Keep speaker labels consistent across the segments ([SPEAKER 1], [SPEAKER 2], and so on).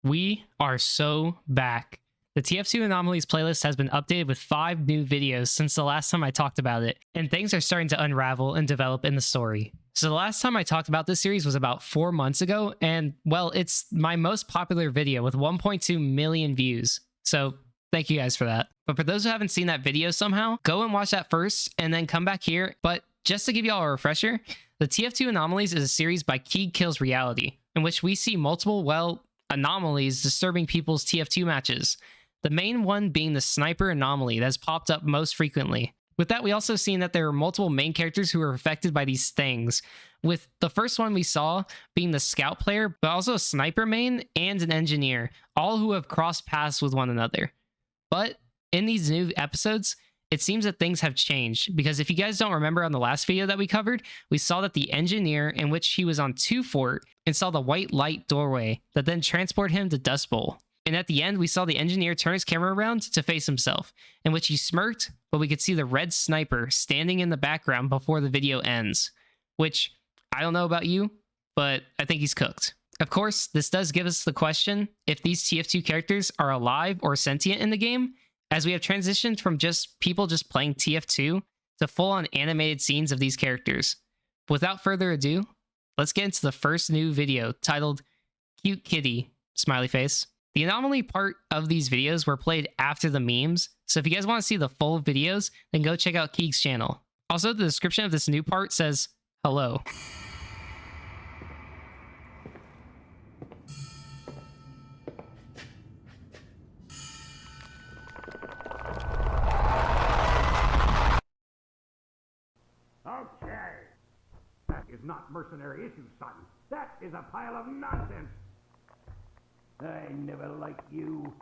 [SPEAKER 1] We are so back. The TF2 Anomalies playlist has been updated with 5 new videos since the last time I talked about it, and things are starting to unravel and develop in the story. So the last time I talked about this series was about 4 months ago, and well, it's my most popular video with 1.2 million views. So thank you guys for that. But for those who haven't seen that video somehow, go and watch that first and then come back here. But just to give y'all a refresher, the TF2 Anomalies is a series by KiegKillsReality, in which we see multiple, anomalies disturbing people's TF2 matches. The main one being the sniper anomaly that has popped up most frequently. With that, we also seen that there are multiple main characters who are affected by these things, with the first one we saw being the scout player, but also a sniper main and an engineer, all who have crossed paths with one another. But in these new episodes, it seems that things have changed, because if you guys don't remember on the last video that we covered, we saw that the engineer, in which he was on 2 fort and saw the white light doorway that then transported him to Dust Bowl. And at the end, we saw the engineer turn his camera around to face himself, in which he smirked, but we could see the red sniper standing in the background before the video ends. Which, I don't know about you, but I think he's cooked. Of course, this does give us the question if these TF2 characters are alive or sentient in the game, as we have transitioned from just people just playing TF2 to full-on animated scenes of these characters. Without further ado, let's get into the first new video titled Cute Kitty, smiley face. The anomaly part of these videos were played after the memes, so if you guys want to see the full videos, then go check out Keeg's channel. Also, the description of this new part says, hello.
[SPEAKER 2] Okay. That is not mercenary issues, son. That is a pile of nonsense. I never liked you.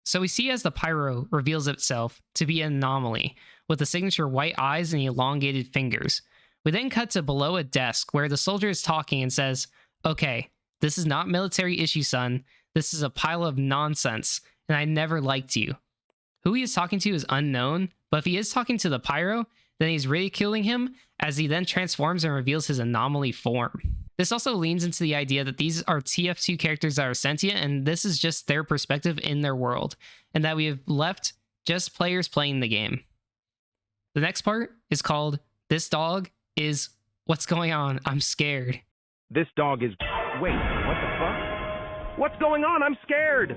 [SPEAKER 1] So we see as the pyro reveals itself to be an anomaly, with the signature white eyes and elongated fingers. We then cut to below a desk where the soldier is talking and says, okay, this is not military issue, son. This is a pile of nonsense, and I never liked you. Who he is talking to is unknown, but if he is talking to the pyro, then he's ridiculing him as he then transforms and reveals his anomaly form. This also leans into the idea that these are TF2 characters that are sentient, and this is just their perspective in their world, and that we have left just players playing the game. The next part is called, This Dog is... What's going on? I'm scared.
[SPEAKER 2] This dog is... Wait, what the fuck? What's going on? I'm scared!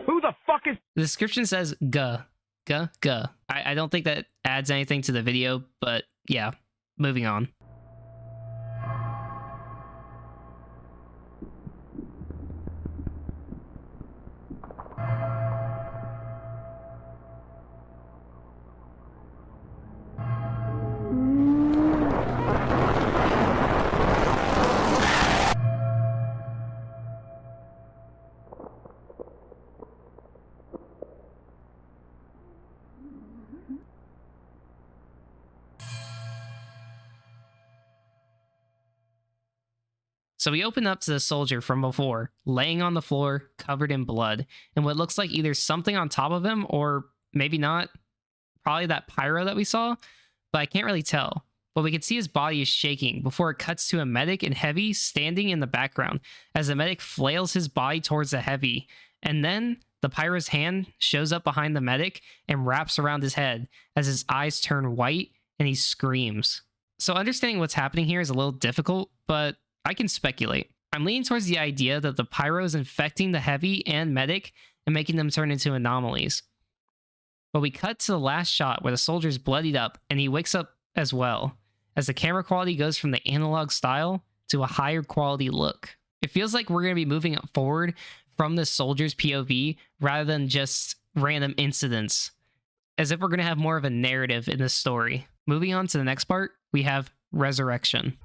[SPEAKER 2] Who the fuck is...
[SPEAKER 1] The description says, guh. Guh. I don't think that adds anything to the video, but yeah, moving on. So we open up to the soldier from before, laying on the floor, covered in blood, and what looks like either something on top of him, or maybe not, probably that pyro that we saw, but I can't really tell. But we can see his body is shaking before it cuts to a medic and Heavy standing in the background, as the medic flails his body towards the Heavy, and then the pyro's hand shows up behind the medic and wraps around his head, as his eyes turn white and he screams. So understanding what's happening here is a little difficult, but I can speculate. I'm leaning towards the idea that the pyro is infecting the Heavy and medic and making them turn into anomalies. But we cut to the last shot where the soldier's bloodied up and he wakes up as well, as the camera quality goes from the analog style to a higher quality look. It feels like we're going to be moving forward from the soldier's POV rather than just random incidents, as if we're going to have more of a narrative in this story. Moving on to the next part, we have Resurrection.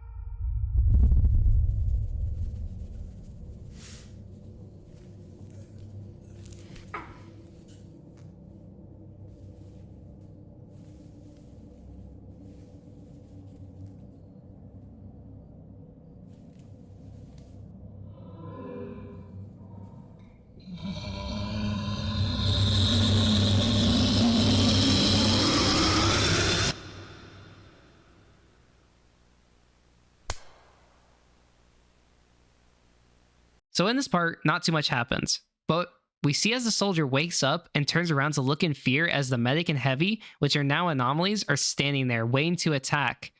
[SPEAKER 1] So in this part, not too much happens, but we see as the soldier wakes up and turns around to look in fear as the medic and heavy, which are now anomalies, are standing there waiting to attack,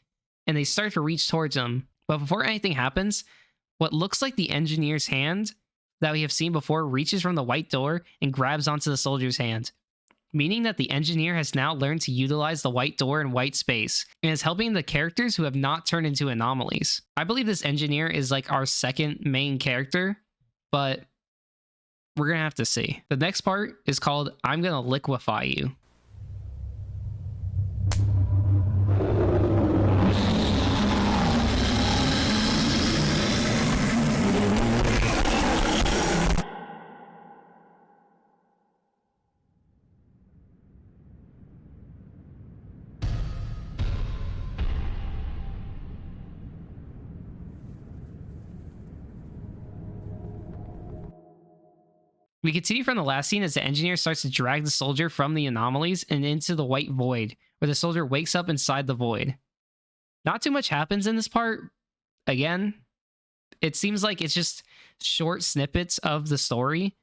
[SPEAKER 1] and they start to reach towards him. But before anything happens, what looks like the engineer's hand that we have seen before reaches from the white door and grabs onto the soldier's hand, meaning that the engineer has now learned to utilize the white door and white space, and is helping the characters who have not turned into anomalies. I believe this engineer is like our second main character, but we're gonna have to see. The next part is called I'm Gonna Liquefy You. We continue from the last scene as the engineer starts to drag the soldier from the anomalies and into the white void, where the soldier wakes up inside the void. Not too much happens in this part. Again, it seems like it's just short snippets of the story,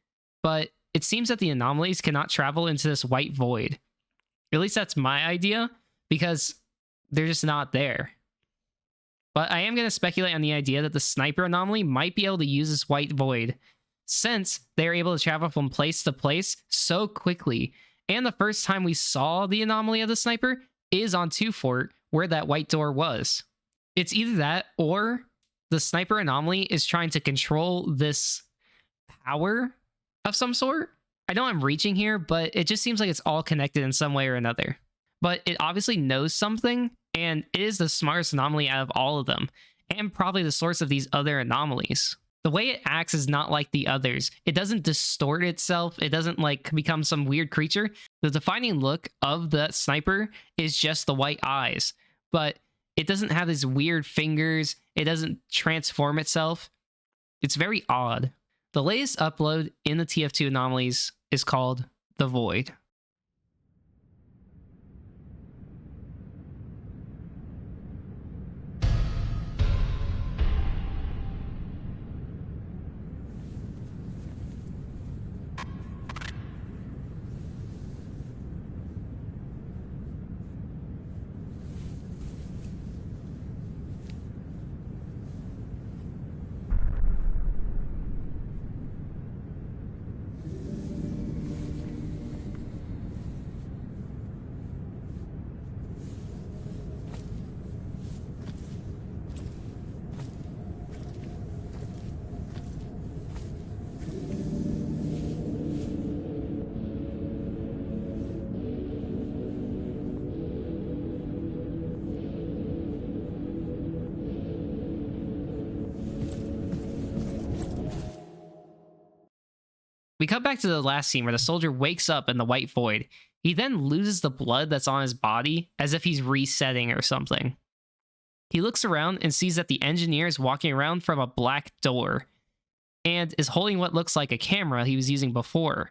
[SPEAKER 1] but it seems that the anomalies cannot travel into this white void. At least that's my idea, because they're just not there. But I am going to speculate on the idea that the sniper anomaly might be able to use this white void, since they're able to travel from place to place so quickly. And the first time we saw the anomaly of the sniper is on 2 Fort, where that white door was. It's either that, or the sniper anomaly is trying to control this power of some sort. I know I'm reaching here, but it just seems like it's all connected in some way or another. But it obviously knows something, and it is the smartest anomaly out of all of them, and probably the source of these other anomalies. The way it acts is not like the others. It doesn't distort itself. It doesn't like become some weird creature. The defining look of the sniper is just the white eyes, but it doesn't have these weird fingers. It doesn't transform itself. It's very odd. The latest upload in the TF2 Anomalies is called The Void. We cut back to the last scene where the soldier wakes up in the white void. He then loses the blood that's on his body as if he's resetting or something. He looks around and sees that the engineer is walking around from a black door and is holding what looks like a camera he was using before.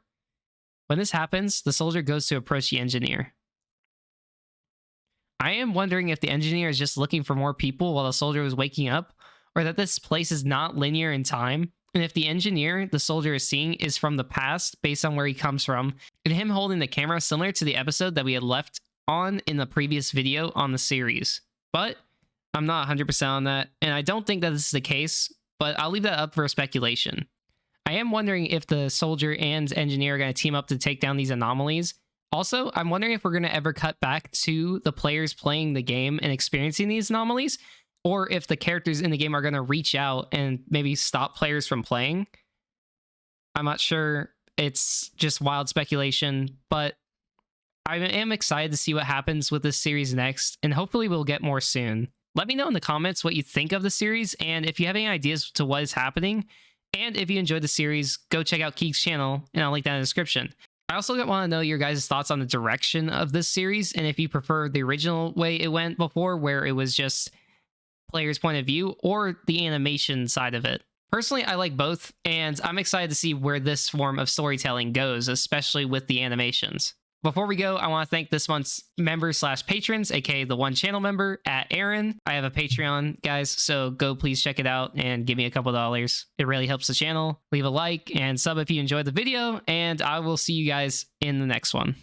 [SPEAKER 1] When this happens, the soldier goes to approach the engineer. I am wondering if the engineer is just looking for more people while the soldier was waking up, or that this place is not linear in time, and if the engineer the soldier is seeing is from the past based on where he comes from, and him holding the camera similar to the episode that we had left on in the previous video on the series. But I'm not 100% on that, and I don't think that this is the case, but I'll leave that up for speculation. I am wondering if the soldier and engineer are going to team up to take down these anomalies. Also, I'm wondering if we're going to ever cut back to the players playing the game and experiencing these anomalies, or if the characters in the game are going to reach out and maybe stop players from playing. I'm not sure. It's just wild speculation, but I am excited to see what happens with this series next, and hopefully we'll get more soon. Let me know in the comments what you think of the series, and if you have any ideas to what is happening. And if you enjoyed the series, go check out Keeg's channel, and I'll link that in the description. I also want to know your guys' thoughts on the direction of this series, and if you prefer the original way it went before, where it was just player's point of view, or the animation side of it. Personally, I like both, and I'm excited to see where this form of storytelling goes, especially with the animations. Before we go, I want to thank this month's members slash patrons, aka the one channel member at Aaron. I have a Patreon, guys, so go please check it out and give me a couple dollars. It really helps the channel. Leave a like and sub if you enjoyed the video, and I will see you guys in the next one.